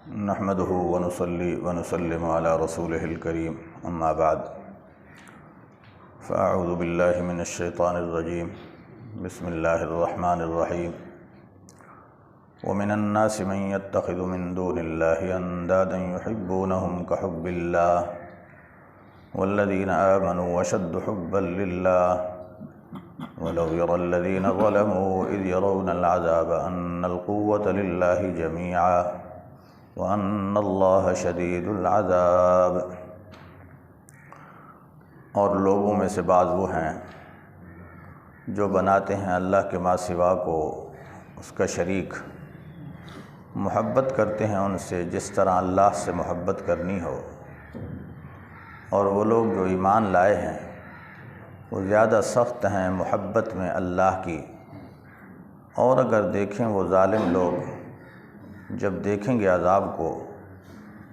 نحمده ونصلي ونسلم على رسوله الكريم اما بعد فاعوذ بالله من الشيطان الرجيم بسم الله الرحمن الرحيم ومن الناس من يتخذ من دون الله اندادا يحبونهم كحب الله والذين آمنوا أشد حبا لله ولو يرى الذين ظلموا إذ يرون العذاب أن القوة لله جميعا وأن الله شديد العذاب۔ اور لوگوں میں سے بعض وہ ہیں جو بناتے ہیں اللہ کے ماں سوا کو اس کا شریک، محبت کرتے ہیں ان سے جس طرح اللہ سے محبت کرنی ہو، اور وہ لوگ جو ایمان لائے ہیں وہ زیادہ سخت ہیں محبت میں اللہ کی۔ اور اگر دیکھیں وہ ظالم لوگ جب دیکھیں گے عذاب کو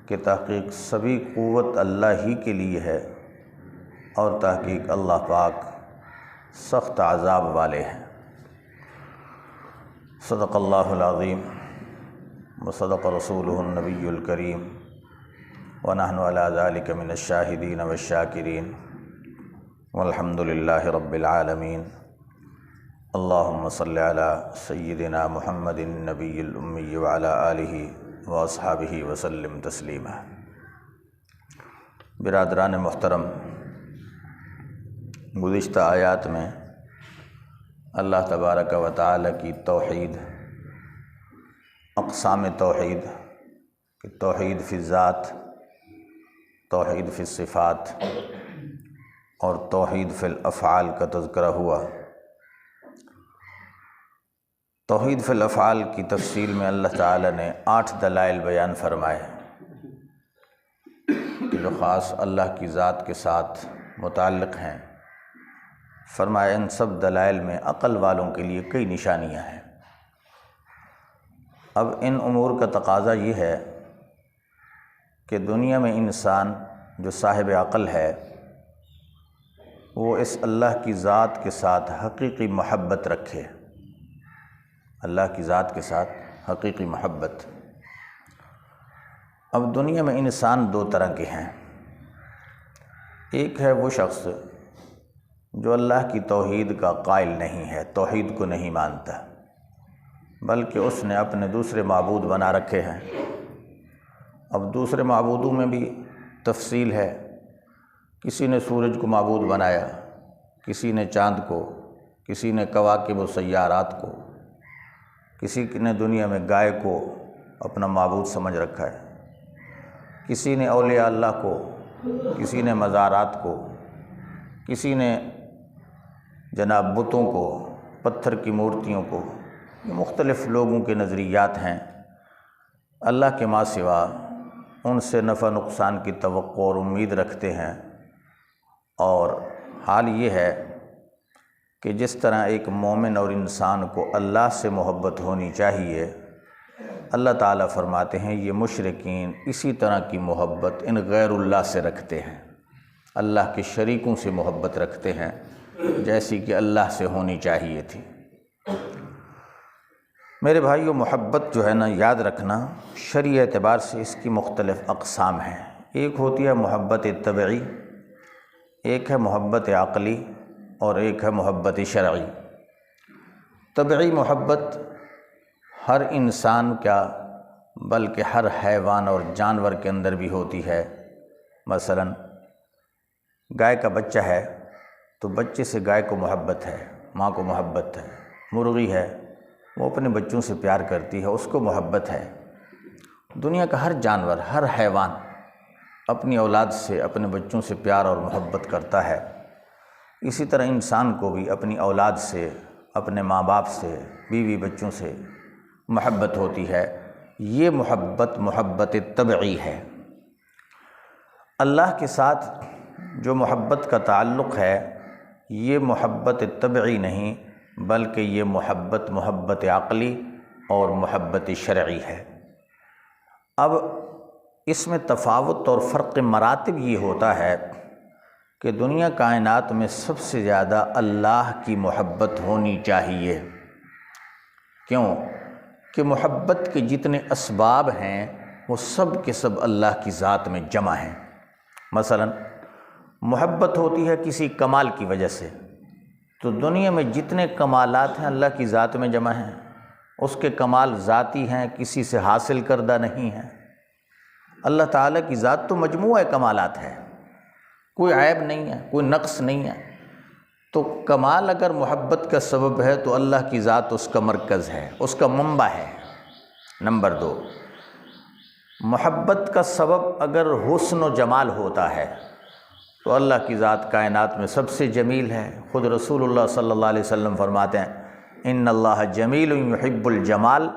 کہ تحقیق سبھی قوت اللہ ہی کے لیے ہے، اور تحقیق اللہ پاک سخت عذاب والے ہیں۔ صدق اللہ العظیم وصدق رسولہ النبی الکریم ونحن علی ذلک من الشاہدین والشاکرین والحمد للہ رب العالمین۔ اللہم صلی علی سیدنا محمد النبی الامی وعلی آلہ واصحابہ وسلم تسلیما۔ برادران محترم، گزشتہ آیات میں اللہ تبارک و تعالی کی توحید، اقسام توحید، توحید فی الذات، توحید فی الصفات اور توحید فی الافعال کا تذکرہ ہوا۔ توحید فی الافعال کی تفصیل میں اللہ تعالی نے 8 دلائل بیان فرمائے کہ جو خاص اللہ کی ذات کے ساتھ متعلق ہیں۔ فرمایا ان سب دلائل میں عقل والوں کے لیے کئی نشانیاں ہیں۔ اب ان امور کا تقاضا یہ ہے کہ دنیا میں انسان جو صاحب عقل ہے وہ اس اللہ کی ذات کے ساتھ حقیقی محبت رکھے، اللہ کی ذات کے ساتھ حقیقی محبت۔ اب دنیا میں انسان 2 طرح کے ہیں۔ ایک ہے وہ شخص جو اللہ کی توحید کا قائل نہیں ہے، توحید کو نہیں مانتا، بلکہ اس نے اپنے دوسرے معبود بنا رکھے ہیں۔ اب دوسرے معبودوں میں بھی تفصیل ہے، کسی نے سورج کو معبود بنایا، کسی نے چاند کو، کسی نے کواکب و سیارات کو، کسی نے دنیا میں گائے کو اپنا معبود سمجھ رکھا ہے، کسی نے اولیاء اللہ کو، کسی نے مزارات کو، کسی نے جناب بتوں کو، پتھر کی مورتیوں کو۔ یہ مختلف لوگوں کے نظریات ہیں۔ اللہ کے ماں سوا ان سے نفع نقصان کی توقع اور امید رکھتے ہیں۔ اور حال یہ ہے کہ جس طرح ایک مومن اور انسان کو اللہ سے محبت ہونی چاہیے، اللہ تعالیٰ فرماتے ہیں یہ مشرکین اسی طرح کی محبت ان غیر اللہ سے رکھتے ہیں، اللہ کے شریکوں سے محبت رکھتے ہیں جیسی کہ اللہ سے ہونی چاہیے تھی۔ میرے بھائیو، محبت جو ہے نا، یاد رکھنا شرعی اعتبار سے اس کی مختلف اقسام ہیں۔ ایک ہوتی ہے محبت طبعی، ایک ہے محبت عقلی، اور ایک ہے محبت شرعی۔ طبعی محبت ہر انسان کا بلکہ ہر حیوان اور جانور کے اندر بھی ہوتی ہے۔ مثلا گائے کا بچہ ہے تو بچے سے گائے کو محبت ہے، ماں کو محبت ہے۔ مرغی ہے، وہ اپنے بچوں سے پیار کرتی ہے، اس کو محبت ہے۔ دنیا کا ہر جانور، ہر حیوان اپنی اولاد سے، اپنے بچوں سے پیار اور محبت کرتا ہے۔ اسی طرح انسان کو بھی اپنی اولاد سے، اپنے ماں باپ سے، بیوی بچوں سے محبت ہوتی ہے۔ یہ محبت محبت طبعی ہے۔ اللہ کے ساتھ جو محبت کا تعلق ہے یہ محبت طبعی نہیں، بلکہ یہ محبت محبت عقلی اور محبت شرعی ہے۔ اب اس میں تفاوت اور فرق مراتب یہ ہوتا ہے کہ دنیا کائنات میں سب سے زیادہ اللہ کی محبت ہونی چاہیے۔ کیوں؟ کہ محبت کے جتنے اسباب ہیں وہ سب کے سب اللہ کی ذات میں جمع ہیں۔ مثلا محبت ہوتی ہے کسی کمال کی وجہ سے، تو دنیا میں جتنے کمالات ہیں اللہ کی ذات میں جمع ہیں۔ اس کے کمال ذاتی ہیں، کسی سے حاصل کردہ نہیں ہیں۔ اللہ تعالیٰ کی ذات تو مجموعہ کمالات ہے، کوئی عیب نہیں ہے، کوئی نقص نہیں ہے۔ تو کمال اگر محبت کا سبب ہے تو اللہ کی ذات اس کا مرکز ہے، اس کا منبع ہے۔ نمبر 2، محبت کا سبب اگر حسن و جمال ہوتا ہے تو اللہ کی ذات کائنات میں سب سے جمیل ہے۔ خود رسول اللہ صلی اللہ علیہ وسلم فرماتے ہیں ان اللہ جمیل یحب الجمال،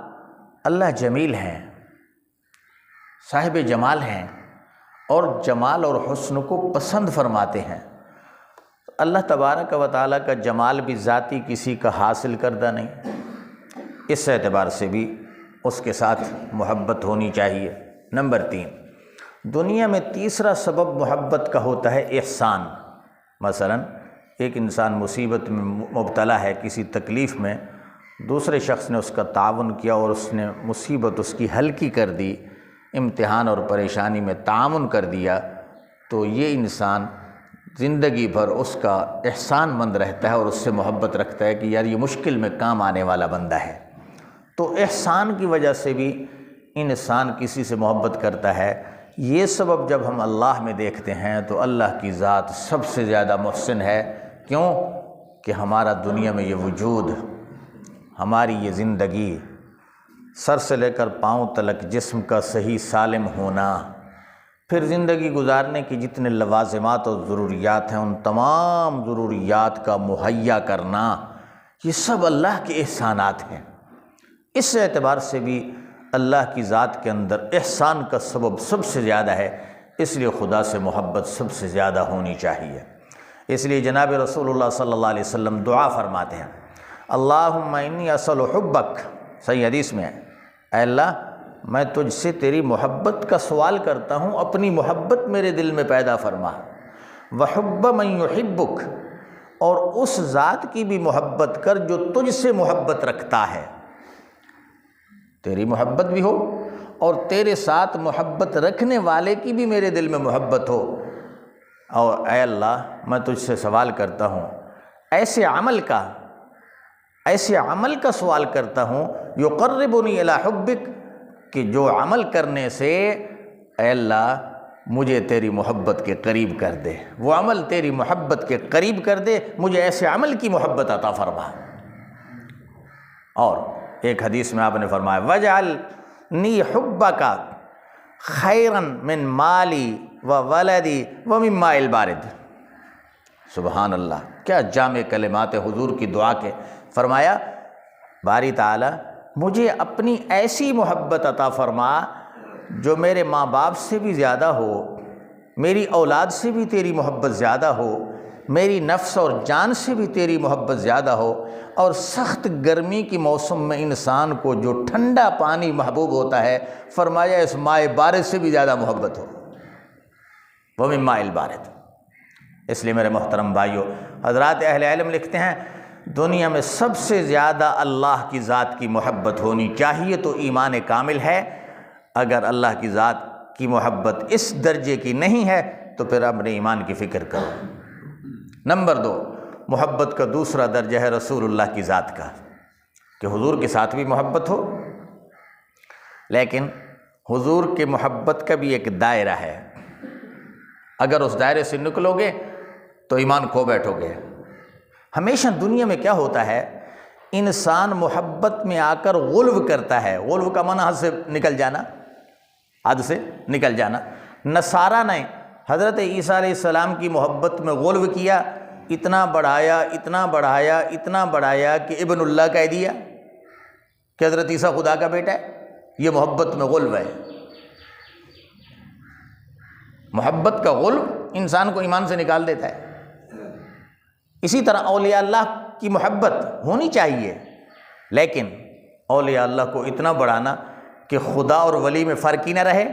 اللہ جمیل ہیں، صاحب جمال ہیں، اور جمال اور حسن کو پسند فرماتے ہیں۔ اللہ تبارک و تعالیٰ کا جمال بھی ذاتی کسی کا حاصل کردہ نہیں، اس اعتبار سے بھی اس کے ساتھ محبت ہونی چاہیے۔ نمبر 3، دنیا میں تیسرا سبب محبت کا ہوتا ہے احسان۔ مثلا ایک انسان مصیبت میں مبتلا ہے، کسی تکلیف میں، دوسرے شخص نے اس کا تعاون کیا اور اس نے مصیبت اس کی ہلکی کر دی، امتحان اور پریشانی میں تعاون کر دیا، تو یہ انسان زندگی بھر اس کا احسان مند رہتا ہے اور اس سے محبت رکھتا ہے کہ یار یہ مشکل میں کام آنے والا بندہ ہے۔ تو احسان کی وجہ سے بھی انسان کسی سے محبت کرتا ہے۔ یہ سبب جب ہم اللہ میں دیکھتے ہیں تو اللہ کی ذات سب سے زیادہ محسن ہے۔ کیوں؟ کہ ہمارا دنیا میں یہ وجود، ہماری یہ زندگی، سر سے لے کر پاؤں تلک جسم کا صحیح سالم ہونا، پھر زندگی گزارنے کی جتنے لوازمات اور ضروریات ہیں ان تمام ضروریات کا مہیا کرنا، یہ سب اللہ کے احسانات ہیں۔ اس اعتبار سے بھی اللہ کی ذات کے اندر احسان کا سبب سب سے زیادہ ہے، اس لیے خدا سے محبت سب سے زیادہ ہونی چاہیے۔ اس لیے جناب رسول اللہ صلی اللہ علیہ وسلم دعا فرماتے ہیں اللہم انی اسأل حبک، صحیح حدیث میں ہے، اے اللہ میں تجھ سے تیری محبت کا سوال کرتا ہوں، اپنی محبت میرے دل میں پیدا فرما، وحب من یحبک، اور اس ذات کی بھی محبت کر جو تجھ سے محبت رکھتا ہے، تیری محبت بھی ہو اور تیرے ساتھ محبت رکھنے والے کی بھی میرے دل میں محبت ہو۔ اور اے اللہ میں تجھ سے سوال کرتا ہوں ایسے عمل کا سوال کرتا ہوں یقربنی الی حبک، کہ جو عمل کرنے سے اے اللہ مجھے تیری محبت کے قریب کر دے، وہ عمل تیری محبت کے قریب کر دے، مجھے ایسے عمل کی محبت عطا فرما۔ اور ایک حدیث میں آپ نے فرمایا وَاجْعَلْنِي حُبَّكَ خَيْرًا مِّن مَالِي وَوَلَدِي وَمِن مَّاءِ الْبَارِدِ۔ سبحان اللہ، کیا جامع کلمات حضور کی دعا کے۔ فرمایا باری تعالیٰ مجھے اپنی ایسی محبت عطا فرما جو میرے ماں باپ سے بھی زیادہ ہو، میری اولاد سے بھی تیری محبت زیادہ ہو، میری نفس اور جان سے بھی تیری محبت زیادہ ہو، اور سخت گرمی کی موسم میں انسان کو جو ٹھنڈا پانی محبوب ہوتا ہے، فرمایا اس ماء بارد سے بھی زیادہ محبت ہو، وَمِن مَّاءِ الْبَارِدِ۔ اس لیے میرے محترم بھائیو، حضرات اہل علم لکھتے ہیں دنیا میں سب سے زیادہ اللہ کی ذات کی محبت ہونی چاہیے تو ایمان کامل ہے۔ اگر اللہ کی ذات کی محبت اس درجے کی نہیں ہے تو پھر اپنے ایمان کی فکر کرو۔ نمبر 2، محبت کا دوسرا درجہ ہے رسول اللہ کی ذات کا، کہ حضور کے ساتھ بھی محبت ہو، لیکن حضور کے محبت کا بھی ایک دائرہ ہے، اگر اس دائرے سے نکلو گے تو ایمان کھو بیٹھو گے۔ ہمیشہ دنیا میں کیا ہوتا ہے، انسان محبت میں آ کر غلو کرتا ہے، غلو کا معنی حد سے نکل جانا، حد سے نکل جانا۔ نصارہ نے حضرت عیسیٰ علیہ السلام کی محبت میں غلو کیا، اتنا بڑھایا اتنا بڑھایا اتنا بڑھایا کہ ابن اللہ کہہ دیا کہ حضرت عیسیٰ خدا کا بیٹا ہے۔ یہ محبت میں غلو ہے۔ محبت کا غلو انسان کو ایمان سے نکال دیتا ہے۔ اسی طرح اولیاء اللہ کی محبت ہونی چاہیے، لیکن اولیاء اللہ کو اتنا بڑھانا کہ خدا اور ولی میں فرق ہی نہ رہے،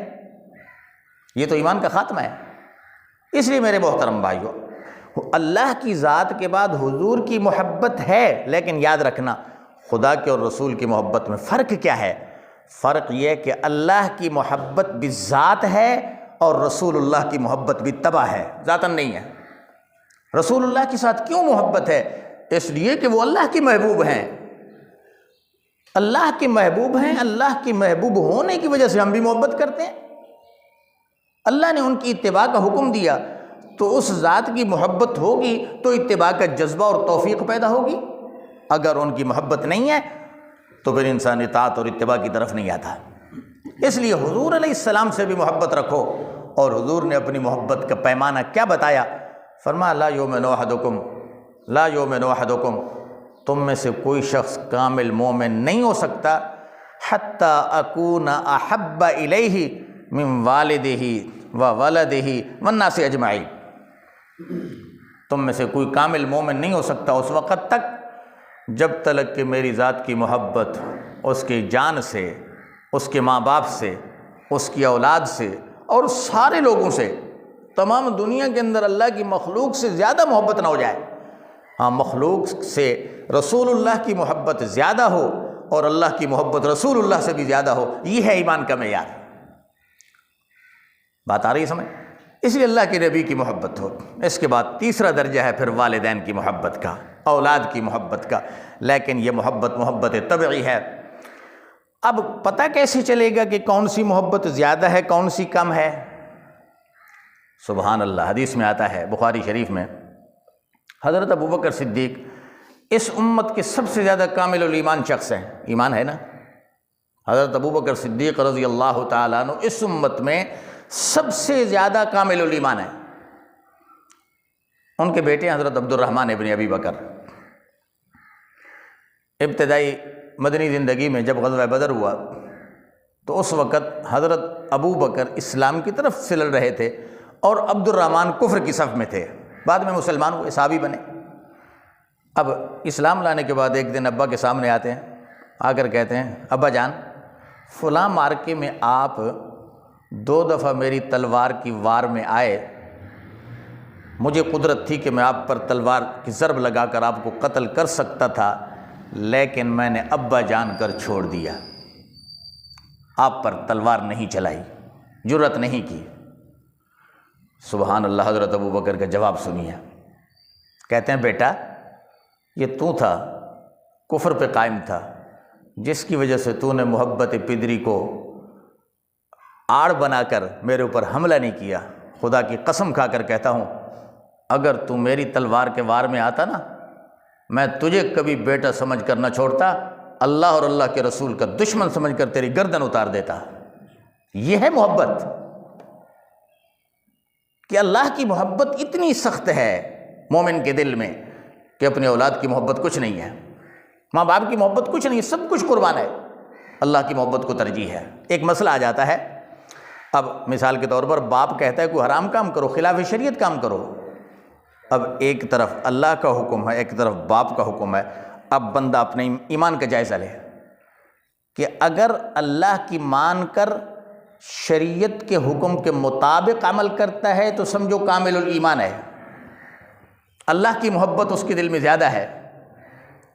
یہ تو ایمان کا خاتمہ ہے۔ اس لیے میرے محترم بھائیو، اللہ کی ذات کے بعد حضور کی محبت ہے، لیکن یاد رکھنا خدا کے اور رسول کی محبت میں فرق کیا ہے؟ فرق یہ کہ اللہ کی محبت بالذات ہے اور رسول اللہ کی محبت بالطبع ہے، ذاتاً نہیں ہے۔ رسول اللہ کے ساتھ کیوں محبت ہے؟ اس لیے کہ وہ اللہ کے محبوب ہیں، اللہ کے محبوب ہیں، اللہ کے محبوب ہونے کی وجہ سے ہم بھی محبت کرتے ہیں۔ اللہ نے ان کی اتباع کا حکم دیا تو اس ذات کی محبت ہوگی تو اتباع کا جذبہ اور توفیق پیدا ہوگی۔ اگر ان کی محبت نہیں ہے تو پھر انسان اطاعت اور اتباع کی طرف نہیں آتا۔ اس لیے حضور علیہ السلام سے بھی محبت رکھو، اور حضور نے اپنی محبت کا پیمانہ کیا بتایا؟ فرمایا لا یؤمن احدکم، لا یؤمن احدکم، تم میں سے کوئی شخص کامل مومن نہیں ہو سکتا حتی اکون احب الیہ من والدہ وولدہ والناس اجمعین، تم میں سے کوئی کامل مومن نہیں ہو سکتا اس وقت تک جب تک کہ میری ذات کی محبت اس کی جان سے، اس کے ماں باپ سے، اس کی اولاد سے اور سارے لوگوں سے، تمام دنیا کے اندر اللہ کی مخلوق سے زیادہ محبت نہ ہو جائے۔ ہاں، مخلوق سے رسول اللہ کی محبت زیادہ ہو اور اللہ کی محبت رسول اللہ سے بھی زیادہ ہو، یہ ہے ایمان کا معیار۔ بات آ رہی ہے سمجھ؟ اس لیے اللہ کے نبی کی محبت ہو۔ اس کے بعد تیسرا درجہ ہے پھر والدین کی محبت کا، اولاد کی محبت کا، لیکن یہ محبت طبعی ہے۔ اب پتہ کیسے چلے گا کہ کون سی محبت زیادہ ہے کون سی کم ہے؟ سبحان اللہ، حدیث میں آتا ہے بخاری شریف میں، حضرت ابوبکر صدیق اس امت کے سب سے زیادہ کامل الایمان شخص ہیں، ایمان ہے نا؟ حضرت ابوبکر صدیق رضی اللہ تعالیٰ عنہ اس امت میں سب سے زیادہ کامل الایمان ہیں۔ ان کے بیٹے حضرت عبد الرحمن ابن ابی بکر، ابتدائی مدنی زندگی میں جب غزوہ بدر ہوا تو اس وقت حضرت ابو بکر اسلام کی طرف سے لڑ رہے تھے اور عبد الرحمن کفر کی صف میں تھے، بعد میں مسلمان ہوئے، صحابی بنے۔ اب اسلام لانے کے بعد ایک دن ابا کے سامنے آتے ہیں، آ کر کہتے ہیں ابا جان، فلاں مارکے میں آپ 2 دفعہ میری تلوار کی وار میں آئے، مجھے قدرت تھی کہ میں آپ پر تلوار کی ضرب لگا کر آپ کو قتل کر سکتا تھا، لیکن میں نے ابا جان کر چھوڑ دیا، آپ پر تلوار نہیں چلائی، جرأت نہیں کی۔ سبحان اللہ، حضرت ابو بکر کا جواب سنیے، کہتے ہیں بیٹا یہ تو تھا، کفر پہ قائم تھا، جس کی وجہ سے تو نے محبت پدری کو آڑ بنا کر میرے اوپر حملہ نہیں کیا۔ خدا کی قسم کھا کر کہتا ہوں اگر تو میری تلوار کے وار میں آتا نا، میں تجھے کبھی بیٹا سمجھ کر نہ چھوڑتا، اللہ اور اللہ کے رسول کا دشمن سمجھ کر تیری گردن اتار دیتا۔ یہ ہے محبت، کہ اللہ کی محبت اتنی سخت ہے مومن کے دل میں کہ اپنی اولاد کی محبت کچھ نہیں ہے، ماں باپ کی محبت کچھ نہیں، سب کچھ قربان ہے، اللہ کی محبت کو ترجیح ہے۔ ایک مسئلہ آ جاتا ہے، اب مثال کے طور پر باپ کہتا ہے کوئی حرام کام کرو، خلاف شریعت کام کرو، اب ایک طرف اللہ کا حکم ہے، ایک طرف باپ کا حکم ہے۔ اب بندہ اپنے ایمان کا جائزہ لے کہ اگر اللہ کی مان کر شریعت کے حکم کے مطابق عمل کرتا ہے تو سمجھو کامل الایمان ہے، اللہ کی محبت اس کے دل میں زیادہ ہے۔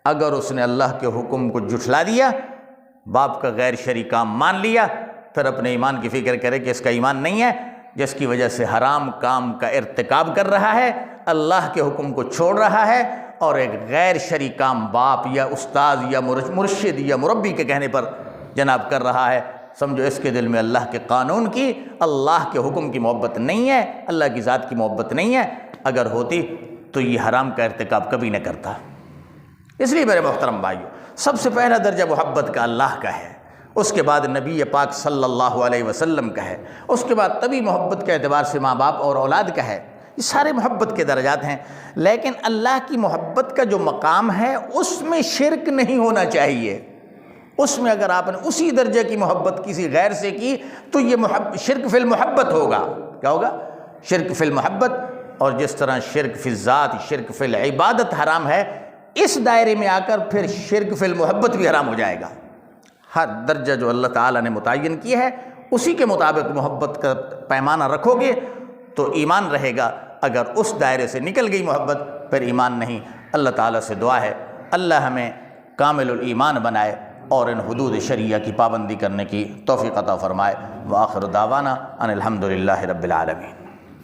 اگر اس نے اللہ کے حکم کو جھٹلا دیا، باپ کا غیر شرعی کام مان لیا، پھر اپنے ایمان کی فکر کرے کہ اس کا ایمان نہیں ہے، جس کی وجہ سے حرام کام کا ارتکاب کر رہا ہے، اللہ کے حکم کو چھوڑ رہا ہے، اور ایک غیر شرعی کام باپ یا استاد یا مرشد یا مربی کے کہنے پر جناب کر رہا ہے، سمجھو اس کے دل میں اللہ کے قانون کی، اللہ کے حکم کی محبت نہیں ہے، اللہ کی ذات کی محبت نہیں ہے۔ اگر ہوتی تو یہ حرام کا ارتکاب کبھی نہ کرتا۔ اس لیے میرے محترم بھائیو، سب سے پہلا درجہ محبت کا اللہ کا ہے، اس کے بعد نبی پاک صلی اللہ علیہ وسلم کا ہے، اس کے بعد طبی محبت کے اعتبار سے ماں باپ اور اولاد کا ہے۔ یہ سارے محبت کے درجات ہیں، لیکن اللہ کی محبت کا جو مقام ہے اس میں شرک نہیں ہونا چاہیے۔ اس میں اگر آپ نے اسی درجے کی محبت کسی غیر سے کی تو یہ شرک فی المحبت ہوگا۔ کیا ہوگا؟ شرک فی المحبت۔ اور جس طرح شرک فی الذات، شرک فی العبادت حرام ہے، اس دائرے میں آ کر پھر شرک فی المحبت بھی حرام ہو جائے گا۔ ہر درجہ جو اللہ تعالیٰ نے متعین کیا ہے اسی کے مطابق محبت کا پیمانہ رکھو گے تو ایمان رہے گا، اگر اس دائرے سے نکل گئی محبت پھر ایمان نہیں۔ اللہ تعالیٰ سے دعا ہے اللہ ہمیں کامل الایمان بنائے، اور ان حدود شریعہ کی پابندی کرنے کی توفیق عطا فرمائے۔ وآخر دعوانا ان الحمد للہ رب العالمین۔